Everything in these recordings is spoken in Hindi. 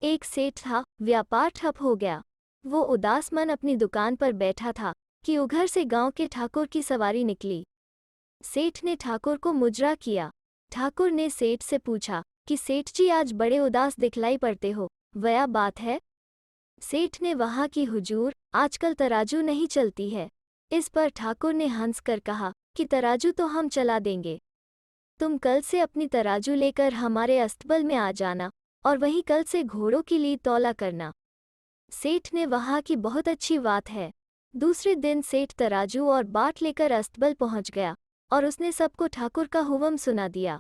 एक सेठ था, व्यापार ठप हो गया। वो उदास मन अपनी दुकान पर बैठा था कि उधर से गांव के ठाकुर की सवारी निकली। सेठ ने ठाकुर को मुजरा किया। ठाकुर ने सेठ से पूछा कि सेठ जी आज बड़े उदास दिखलाई पड़ते हो, वया बात है? सेठ ने वहाँ की हुजूर, आजकल तराजू नहीं चलती है। इस पर ठाकुर ने हंसकर कहा कि तराजू तो हम चला देंगे। तुम कल से अपनी तराजू लेकर हमारे अस्तबल में आ जाना और वहीं कल से घोड़ों की लीद तौला करना। सेठ ने वहाँ की बहुत अच्छी बात है। दूसरे दिन सेठ तराजू और बाट लेकर अस्तबल पहुँच गया और उसने सबको ठाकुर का हुक्म सुना दिया।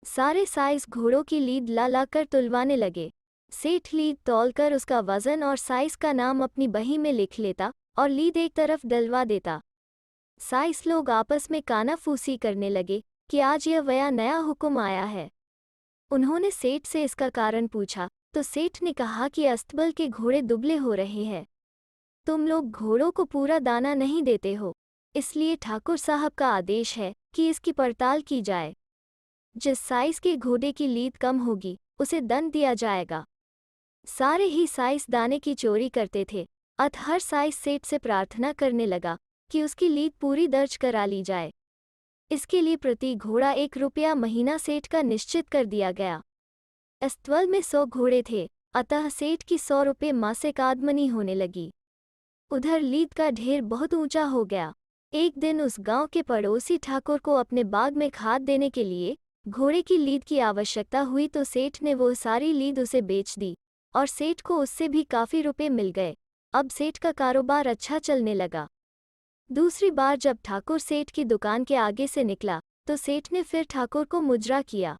सारे साइज घोड़ों की लीद ला ला कर तुलवाने लगे। सेठ लीद तौलकर उसका वजन और साइज का नाम अपनी बही में लिख लेता और लीद एक तरफ डलवा देता। साइज लोग आपस में कानाफूसी करने लगे कि आज यह वया नया हुक्म आया है। उन्होंने सेठ से इसका कारण पूछा तो सेठ ने कहा कि अस्तबल के घोड़े दुबले हो रहे हैं। तुम लोग घोड़ों को पूरा दाना नहीं देते हो, इसलिए ठाकुर साहब का आदेश है कि इसकी पड़ताल की जाए। जिस साइज के घोड़े की लीद कम होगी उसे दंड दिया जाएगा। सारे ही साइज दाने की चोरी करते थे, अतः हर साइज सेठ से प्रार्थना करने लगा कि उसकी लीद पूरी दर्ज करा ली जाए। इसके लिए प्रति घोड़ा 1 रुपया महीना सेठ का निश्चित कर दिया गया। अस्तबल में 100 घोड़े थे, अतः सेठ की 100 रुपये मासिक आमदनी होने लगी। उधर लीद का ढेर बहुत ऊंचा हो गया। एक दिन उस गांव के पड़ोसी ठाकुर को अपने बाग में खाद देने के लिए घोड़े की लीद की आवश्यकता हुई तो सेठ ने वो सारी लीद उसे बेच दी और सेठ को उससे भी काफ़ी रुपए मिल गए। अब सेठ का कारोबार अच्छा चलने लगा। दूसरी बार जब ठाकुर सेठ की दुकान के आगे से निकला तो सेठ ने फिर ठाकुर को मुजरा किया।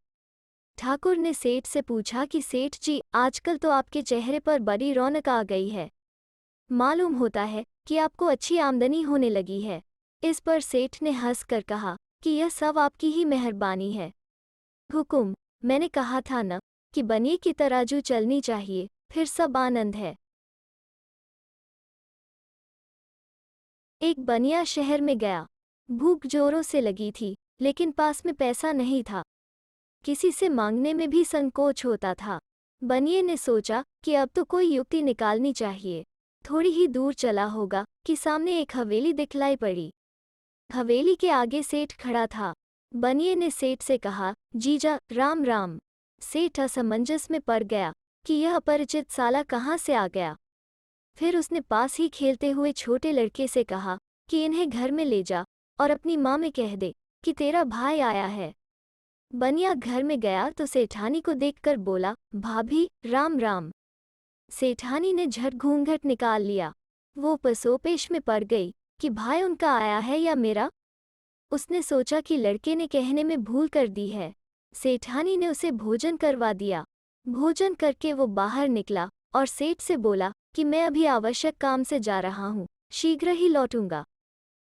ठाकुर ने सेठ से पूछा कि सेठ जी, आजकल तो आपके चेहरे पर बड़ी रौनक आ गई है। मालूम होता है कि आपको अच्छी आमदनी होने लगी है। इस पर सेठ ने हंसकर कहा कि यह सब आपकी ही मेहरबानी है। हुकुम, मैंने कहा था न कि बनिए की तराजू चलनी चाहिए, फिर सब आनंद है। एक बनिया शहर में गया। भूख जोरों से लगी थी, लेकिन पास में पैसा नहीं था। किसी से मांगने में भी संकोच होता था। बनिए ने सोचा कि अब तो कोई युक्ति निकालनी चाहिए। थोड़ी ही दूर चला होगा कि सामने एक हवेली दिखलाई पड़ी। हवेली के आगे सेठ खड़ा था। बनिए ने सेठ से कहा, जीजा राम राम। सेठ असमंजस में पड़ गया कि यह अपरिचित साला कहाँ से आ गया। फिर उसने पास ही खेलते हुए छोटे लड़के से कहा कि इन्हें घर में ले जा और अपनी माँ में कह दे कि तेरा भाई आया है। बनिया घर में गया तो सेठानी को देखकर बोला, भाभी राम राम। सेठानी ने झट घूंघट निकाल लिया। वो पसोपेश में पड़ गई कि भाई उनका आया है या मेरा। उसने सोचा कि लड़के ने कहने में भूल कर दी है। सेठानी ने उसे भोजन करवा दिया। भोजन करके वो बाहर निकला और सेठ से बोला कि मैं अभी आवश्यक काम से जा रहा हूँ, शीघ्र ही लौटूंगा।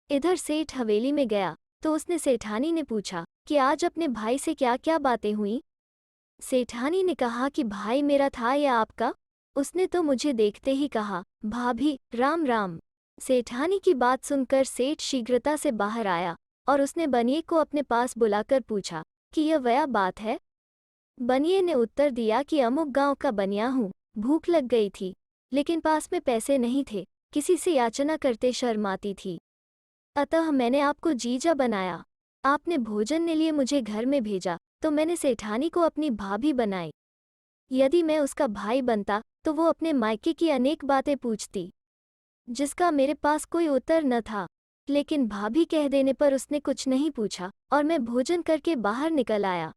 इधर सेठ हवेली में गया तो उसने सेठानी ने पूछा कि आज अपने भाई से क्या क्या बातें हुई। सेठानी ने कहा कि भाई मेरा था या आपका? उसने तो मुझे देखते ही कहा, भाभी राम राम। सेठानी की बात सुनकर सेठ शीघ्रता से बाहर आया और उसने बनिए को अपने पास बुलाकर पूछा कि यह वया बात है। बनिए ने उत्तर दिया कि अमुक गांव का बनिया हूँ, भूख लग गई थी, लेकिन पास में पैसे नहीं थे, किसी से याचना करते शर्म आती थी, अतः मैंने आपको जीजा बनाया। आपने भोजन के लिए मुझे घर में भेजा तो मैंने सेठानी को अपनी भाभी बनाई। यदि मैं उसका भाई बनता तो वो अपने मायके की अनेक बातें पूछती, जिसका मेरे पास कोई उत्तर न था, लेकिन भाभी कह देने पर उसने कुछ नहीं पूछा और मैं भोजन करके बाहर निकल आया।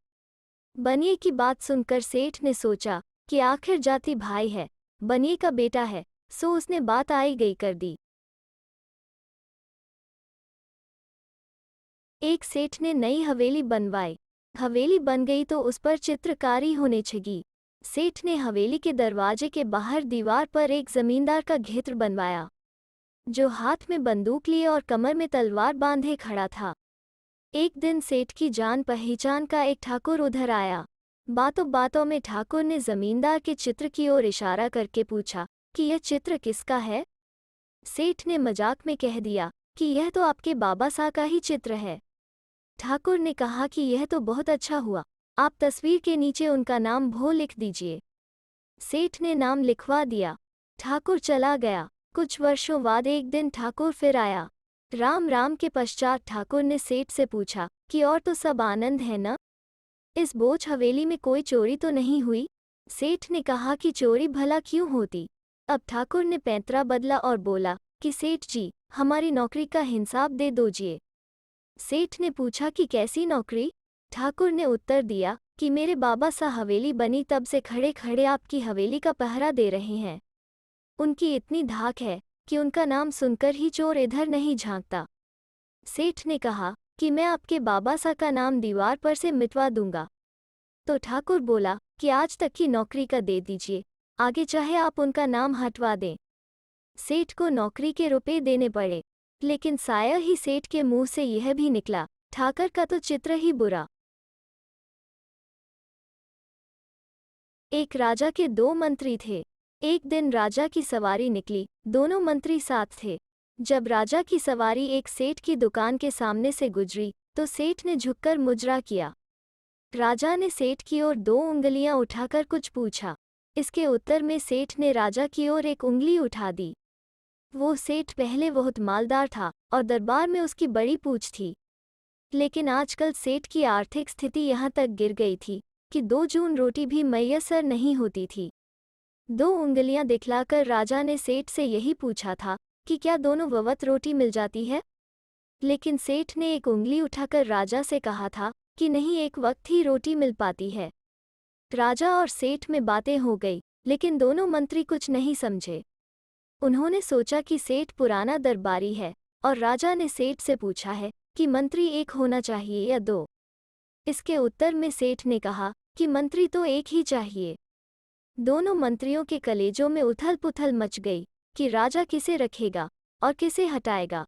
बनिए की बात सुनकर सेठ ने सोचा कि आखिर जाति भाई है, बनिए का बेटा है, सो उसने बात आई गई कर दी। एक सेठ ने नई हवेली बनवाई। हवेली बन गई तो उस पर चित्रकारी होने लगी। सेठ ने हवेली के दरवाजे के बाहर दीवार पर एक जमींदार का चित्र बनवाया, जो हाथ में बंदूक लिए और कमर में तलवार बांधे खड़ा था। एक दिन सेठ की जान पहचान का एक ठाकुर उधर आया। बातों बातों में ठाकुर ने जमींदार के चित्र की ओर इशारा करके पूछा कि यह चित्र किसका है। सेठ ने मजाक में कह दिया कि यह तो आपके बाबा साहब का ही चित्र है। ठाकुर ने कहा कि यह तो बहुत अच्छा हुआ, आप तस्वीर के नीचे उनका नाम भो लिख दीजिए। सेठ ने नाम लिखवा दिया। ठाकुर चला गया। कुछ वर्षों बाद एक दिन ठाकुर फिर आया। राम राम के पश्चात ठाकुर ने सेठ से पूछा कि और तो सब आनंद है न? इस बोझ हवेली में कोई चोरी तो नहीं हुई? सेठ ने कहा कि चोरी भला क्यों होती। अब ठाकुर ने पैंतरा बदला और बोला कि सेठ जी, हमारी नौकरी का हिसाब दे दीजिए। सेठ ने पूछा कि कैसी नौकरी? ठाकुर ने उत्तर दिया कि मेरे बाबा सा हवेली बनी तब से खड़े खड़े आपकी हवेली का पहरा दे रहे हैं। उनकी इतनी धाक है कि उनका नाम सुनकर ही चोर इधर नहीं झांकता। सेठ ने कहा कि मैं आपके बाबा सा का नाम दीवार पर से मिटवा दूंगा। तो ठाकुर बोला कि आज तक की नौकरी का दे दीजिए, आगे चाहे आप उनका नाम हटवा दें। सेठ को नौकरी के रुपए देने पड़े, लेकिन साया ही सेठ के मुंह से यह भी निकला, ठाकर का तो चित्र ही बुरा। एक राजा के दो मंत्री थे। एक दिन राजा की सवारी निकली, दोनों मंत्री साथ थे। जब राजा की सवारी एक सेठ की दुकान के सामने से गुजरी तो सेठ ने झुककर मुजरा किया। राजा ने सेठ की ओर 2 उंगलियां उठाकर कुछ पूछा। इसके उत्तर में सेठ ने राजा की ओर एक उंगली उठा दी। वो सेठ पहले बहुत मालदार था और दरबार में उसकी बड़ी पूछ थी, लेकिन आजकल सेठ की आर्थिक स्थिति यहाँ तक गिर गई थी कि 2 जून रोटी भी मैसर नहीं होती थी। 2 उंगलियां दिखलाकर राजा ने सेठ से यही पूछा था कि क्या दोनों वक्त रोटी मिल जाती है, लेकिन सेठ ने एक उंगली उठाकर राजा से कहा था कि नहीं, एक वक्त ही रोटी मिल पाती है। राजा और सेठ में बातें हो गई, लेकिन दोनों मंत्री कुछ नहीं समझे। उन्होंने सोचा कि सेठ पुराना दरबारी है और राजा ने सेठ से पूछा है कि मंत्री एक होना चाहिए या 2। इसके उत्तर में सेठ ने कहा कि मंत्री तो एक ही चाहिए। दोनों मंत्रियों के कलेजों में उथल पुथल मच गई कि राजा किसे रखेगा और किसे हटाएगा।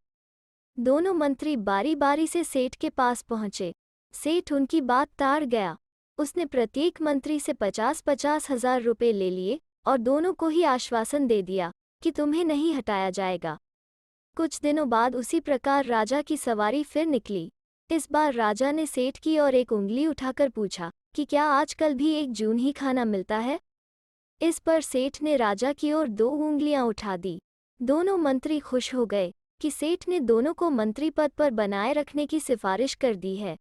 दोनों मंत्री बारी बारी से सेठ के पास पहुंचे। सेठ उनकी बात टाल गया। उसने प्रत्येक मंत्री से 50-50 हजार रुपये ले लिए और दोनों को ही आश्वासन दे दिया कि तुम्हें नहीं हटाया जाएगा। कुछ दिनों बाद उसी प्रकार राजा की सवारी फिर निकली। इस बार राजा ने सेठ की ओर एक उंगली उठाकर पूछा कि क्या आजकल भी 1 जून ही खाना मिलता है? इस पर सेठ ने राजा की ओर 2 उंगलियां उठा दी। दोनों मंत्री खुश हो गए कि सेठ ने दोनों को मंत्री पद पर बनाए रखने की सिफारिश कर दी है।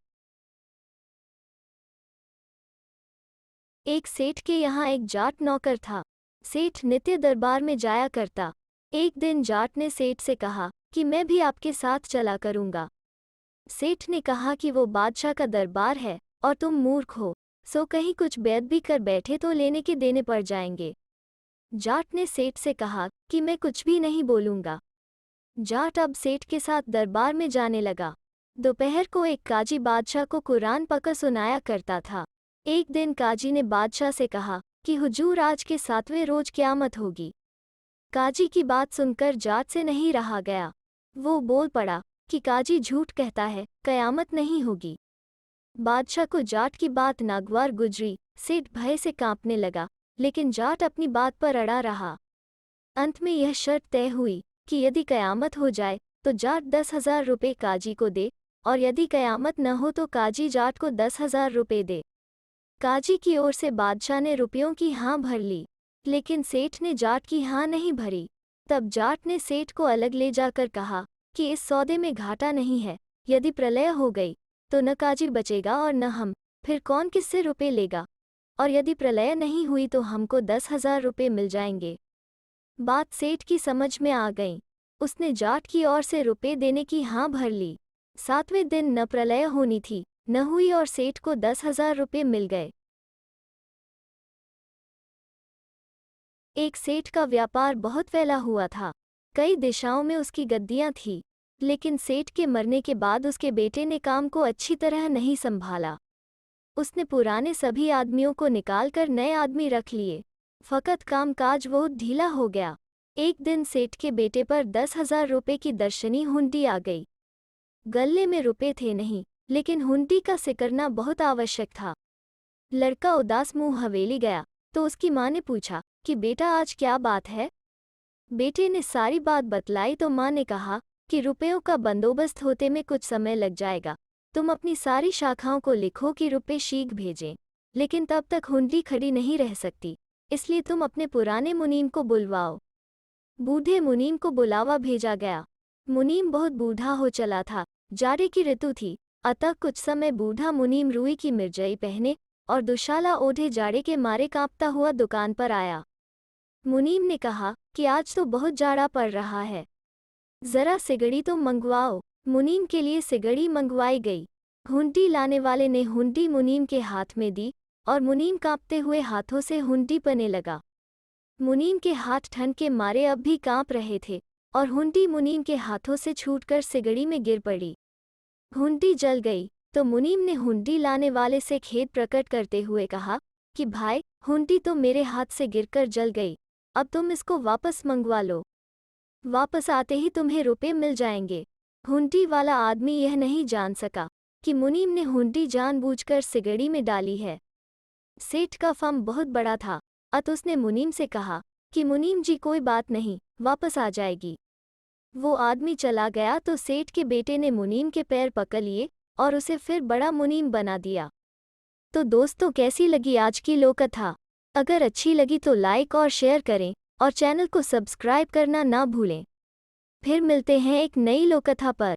एक सेठ के यहाँ एक जाट नौकर था। सेठ नित्य दरबार में जाया करता। एक दिन जाट ने सेठ से कहा कि मैं भी आपके साथ चला करूँगा। सेठ ने कहा कि वो बादशाह का दरबार है और तुम मूर्ख हो, सो कहीं कुछ बैत भी कर बैठे तो लेने के देने पड़ जाएंगे। जाट ने सेठ से कहा कि मैं कुछ भी नहीं बोलूँगा। जाट अब सेठ के साथ दरबार में जाने लगा। दोपहर को एक काजी बादशाह को कुरान पढ़कर सुनाया करता था। एक दिन काजी ने बादशाह से कहा कि हुजूर, आज के 7वें रोज क़यामत होगी। काजी की बात सुनकर जाट से नहीं रहा गया। वो बोल पड़ा कि काजी झूठ कहता है, क़यामत नहीं होगी। बादशाह को जाट की बात नागवार गुजरी। सेठ भय से कांपने लगा, लेकिन जाट अपनी बात पर अड़ा रहा। अंत में यह शर्त तय हुई कि यदि क़यामत हो जाए तो जाट 10,000 रुपये काजी को दे, और यदि क़यामत न हो तो काजी जाट को 10,000 रुपये दे। काजी की ओर से बादशाह ने रुपयों की हाँ भर ली, लेकिन सेठ ने जाट की हाँ नहीं भरी। तब जाट ने सेठ को अलग ले जाकर कहा कि इस सौदे में घाटा नहीं है। यदि प्रलय हो गई तो न काजी बचेगा और न हम, फिर कौन किससे रुपये लेगा? और यदि प्रलय नहीं हुई तो हमको 10,000 रुपये मिल जाएंगे। बात सेठ की समझ में आ गई। उसने जाट की ओर से रुपये देने की हाँ भर ली। 7वें दिन न प्रलय होनी थी, न हुई और सेठ को 10,000 रुपये मिल गए। एक सेठ का व्यापार बहुत फैला हुआ था। कई दिशाओं में उसकी गद्दियां थीं, लेकिन सेठ के मरने के बाद उसके बेटे ने काम को अच्छी तरह नहीं संभाला। उसने पुराने सभी आदमियों को निकालकर नए आदमी रख लिए। फकत कामकाज बहुत ढीला हो गया। एक दिन सेठ के बेटे पर 10,000 रुपये की दर्शनी हुंडी आ गई। गले में रुपये थे नहीं, लेकिन हुंडी का सिकरना बहुत आवश्यक था। लड़का उदास मुंह हवेली गया तो उसकी माँ ने पूछा कि बेटा, आज क्या बात है? बेटे ने सारी बात बतलाई तो माँ ने कहा कि रुपयों का बंदोबस्त होते में कुछ समय लग जाएगा। तुम अपनी सारी शाखाओं को लिखो कि रुपये शीघ्र भेजें, लेकिन तब तक हुंडी खड़ी नहीं रह सकती। इसलिए तुम अपने पुराने मुनीम को बुलवाओ। बूढ़े मुनीम को बुलावा भेजा गया। मुनीम बहुत बूढ़ा हो चला था, जाड़े की ऋतु थी, अतः कुछ समय बूढ़ा मुनीम रुई की मिर्जई पहने और दुशाला ओढ़े जाड़े के मारे कांपता हुआ दुकान पर आया। मुनीम ने कहा कि आज तो बहुत जाड़ा पड़ रहा है, जरा सिगड़ी तो मंगवाओ। मुनीम के लिए सिगड़ी मंगवाई गई। हुंडी लाने वाले ने हुंडी मुनीम के हाथ में दी और मुनीम कांपते हुए हाथों से हुंडी पने लगा। मुनीम के हाथ ठंड के मारे अब भी कांप रहे थे और हुंडी मुनीम के हाथों से छूटकर सिगड़ी में गिर पड़ी। हुंडी जल गई तो मुनीम ने हुंडी लाने वाले से खेद प्रकट करते हुए कहा कि भाई, हुंडी तो मेरे हाथ से गिरकर जल गई, अब तुम इसको वापस मंगवा लो। वापस आते ही तुम्हें रुपए मिल जाएंगे। हुंडी वाला आदमी यह नहीं जान सका कि मुनीम ने हुंडी जानबूझकर सिगड़ी में डाली है। सेठ का फम बहुत बड़ा था, अतः उसने मुनीम से कहा कि मुनीम जी, कोई बात नहीं, वापस आ जाएगी। वो आदमी चला गया तो सेठ के बेटे ने मुनीम के पैर पकड़ लिए और उसे फिर बड़ा मुनीम बना दिया। तो दोस्तों, कैसी लगी आज की लोककथा? अगर अच्छी लगी तो लाइक और शेयर करें और चैनल को सब्सक्राइब करना ना भूलें। फिर मिलते हैं एक नई लोककथा पर।